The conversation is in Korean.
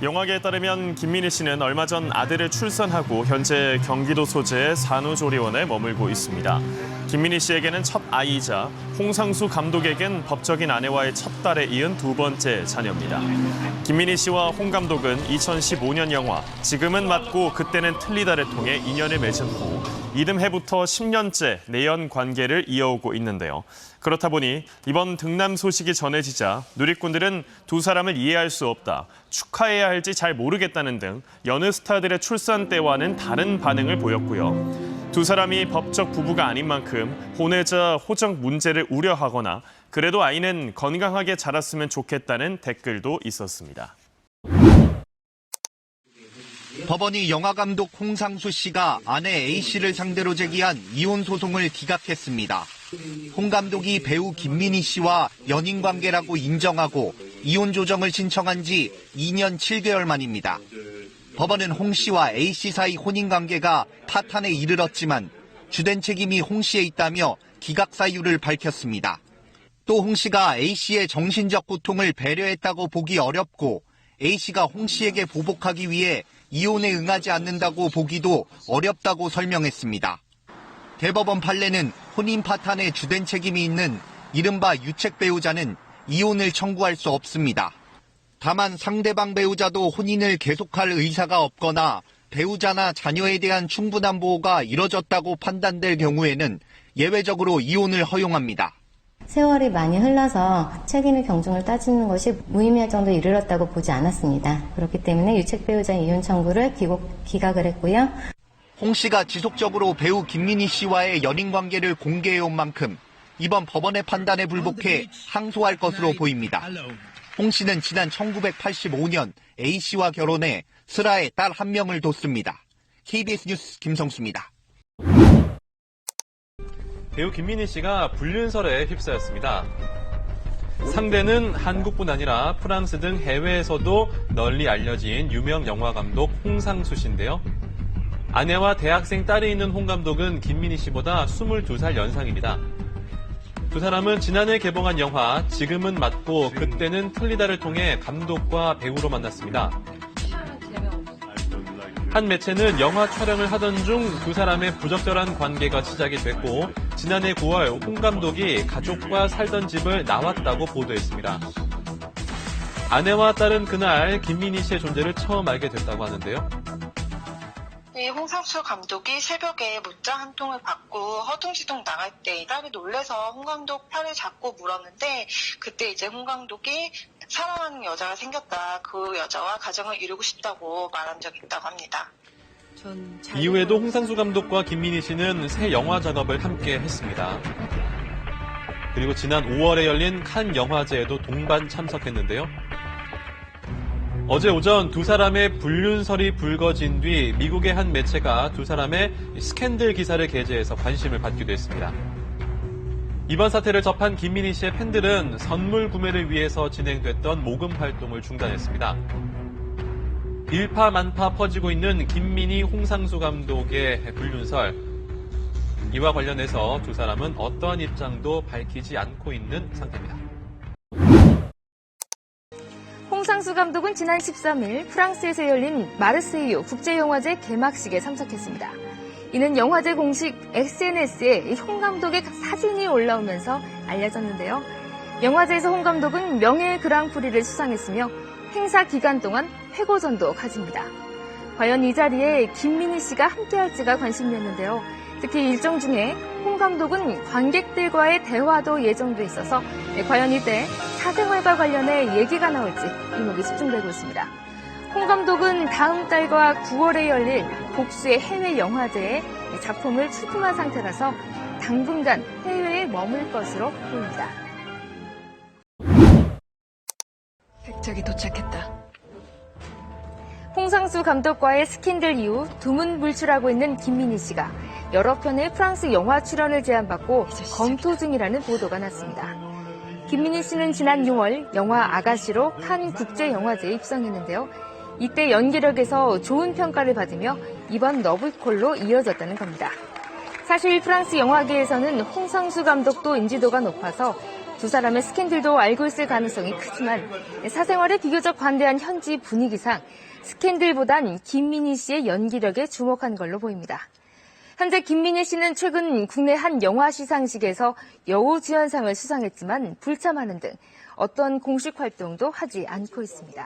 영화계에 따르면 김민희 씨는 얼마 전 아들을 출산하고 현재 경기도 소재의 산후조리원에 머물고 있습니다. 김민희 씨에게는 첫 아이이자 홍상수 감독에겐 법적인 아내와의 첫 딸에 이은 두 번째 자녀입니다. 김민희 씨와 홍 감독은 2015년 영화 지금은 맞고 그때는 틀리다를 통해 인연을 맺은 후 이듬해부터 10년째 내연 관계를 이어오고 있는데요. 그렇다 보니 이번 등남 소식이 전해지자 누리꾼들은 두 사람을 이해할 수 없다, 축하해야 할지 잘 모르겠다는 등 여느 스타들의 출산 때와는 다른 반응을 보였고요. 두 사람이 법적 부부가 아닌 만큼 혼외자 호적 문제를 우려하거나 그래도 아이는 건강하게 자랐으면 좋겠다는 댓글도 있었습니다. 법원이 영화감독 홍상수 씨가 아내 A씨를 상대로 제기한 이혼 소송을 기각했습니다. 홍 감독이 배우 김민희 씨와 연인 관계라고 인정하고 이혼 조정을 신청한 지 2년 7개월 만입니다. 법원은 홍 씨와 A씨 사이 혼인 관계가 파탄에 이르렀지만 주된 책임이 홍 씨에 있다며 기각 사유를 밝혔습니다. 또 홍 씨가 A씨의 정신적 고통을 배려했다고 보기 어렵고 A씨가 홍 씨에게 보복하기 위해 이혼에 응하지 않는다고 보기도 어렵다고 설명했습니다. 대법원 판례는 혼인 파탄에 주된 책임이 있는 이른바 유책 배우자는 이혼을 청구할 수 없습니다. 다만 상대방 배우자도 혼인을 계속할 의사가 없거나 배우자나 자녀에 대한 충분한 보호가 이뤄졌다고 판단될 경우에는 예외적으로 이혼을 허용합니다. 세월이 많이 흘러서 책임의 경중을 따지는 것이 무의미할 정도에 이르렀다고 보지 않았습니다. 그렇기 때문에 유책 배우자 이혼 청구를 기각을 했고요. 홍 씨가 지속적으로 배우 김민희 씨와의 연인 관계를 공개해온 만큼 이번 법원의 판단에 불복해 항소할 것으로 보입니다. 홍 씨는 지난 1985년 A 씨와 결혼해 슬아에 딸 한 명을 뒀습니다. KBS 뉴스 김성수입니다. 배우 김민희 씨가 불륜설에 휩싸였습니다. 상대는 한국뿐 아니라 프랑스 등 해외에서도 널리 알려진 유명 영화감독 홍상수 씨인데요. 아내와 대학생 딸이 있는 홍 감독은 김민희 씨보다 22살 연상입니다. 두 사람은 지난해 개봉한 영화 지금은 맞고 그때는 틀리다를 통해 감독과 배우로 만났습니다. 한 매체는 영화 촬영을 하던 중 두 사람의 부적절한 관계가 시작이 됐고 지난해 9월 홍 감독이 가족과 살던 집을 나왔다고 보도했습니다. 아내와 딸은 그날 김민희 씨의 존재를 처음 알게 됐다고 하는데요. 네, 홍상수 감독이 새벽에 문자 한 통을 받고 허둥지둥 나갈 때 딸이 놀래서 홍 감독 팔을 잡고 물었는데 그때 이제 홍 감독이 사랑하는 여자가 생겼다. 그 여자와 가정을 이루고 싶다고 말한 적이 있다고 합니다. 이후에도 홍상수 감독과 김민희 씨는 새 영화 작업을 함께 했습니다. 그리고 지난 5월에 열린 칸 영화제에도 동반 참석했는데요. 어제 오전 두 사람의 불륜설이 불거진 뒤 미국의 한 매체가 두 사람의 스캔들 기사를 게재해서 관심을 받기도 했습니다. 이번 사태를 접한 김민희 씨의 팬들은 선물 구매를 위해서 진행됐던 모금 활동을 중단했습니다. 일파만파 퍼지고 있는 김민희, 홍상수 감독의 불륜설. 이와 관련해서 두 사람은 어떠한 입장도 밝히지 않고 있는 상태입니다. 홍상수 감독은 지난 13일 프랑스에서 열린 마르세유 국제영화제 개막식에 참석했습니다. 이는 영화제 공식 SNS에 홍 감독의 사진이 올라오면서 알려졌는데요. 영화제에서 홍 감독은 명예 그랑프리를 수상했으며 행사 기간 동안 회고전도 가집니다. 과연 이 자리에 김민희 씨가 함께할지가 관심이었는데요. 특히 일정 중에 홍 감독은 관객들과의 대화도 예정돼 있어서 과연 이때 사생활과 관련해 얘기가 나올지 이목이 집중되고 있습니다. 홍 감독은 다음 달과 9월에 열릴 복수의 해외 영화제에 작품을 출품한 상태라서 당분간 해외에 머물 것으로 보입니다. 백작이 도착했다. 홍상수 감독과의 스캔들 이후 두문불출하고 있는 김민희 씨가 여러 편의 프랑스 영화 출연을 제안받고 검토 중이라는 보도가 났습니다. 김민희 씨는 지난 6월 영화 아가씨로 칸 국제영화제에 입성했는데요. 이때 연기력에서 좋은 평가를 받으며 이번 러브콜로 이어졌다는 겁니다. 사실 프랑스 영화계에서는 홍상수 감독도 인지도가 높아서 두 사람의 스캔들도 알고 있을 가능성이 크지만 사생활에 비교적 관대한 현지 분위기상 스캔들보단 김민희 씨의 연기력에 주목한 걸로 보입니다. 현재 김민희 씨는 최근 국내 한 영화 시상식에서 여우주연상을 수상했지만 불참하는 등 어떤 공식 활동도 하지 않고 있습니다.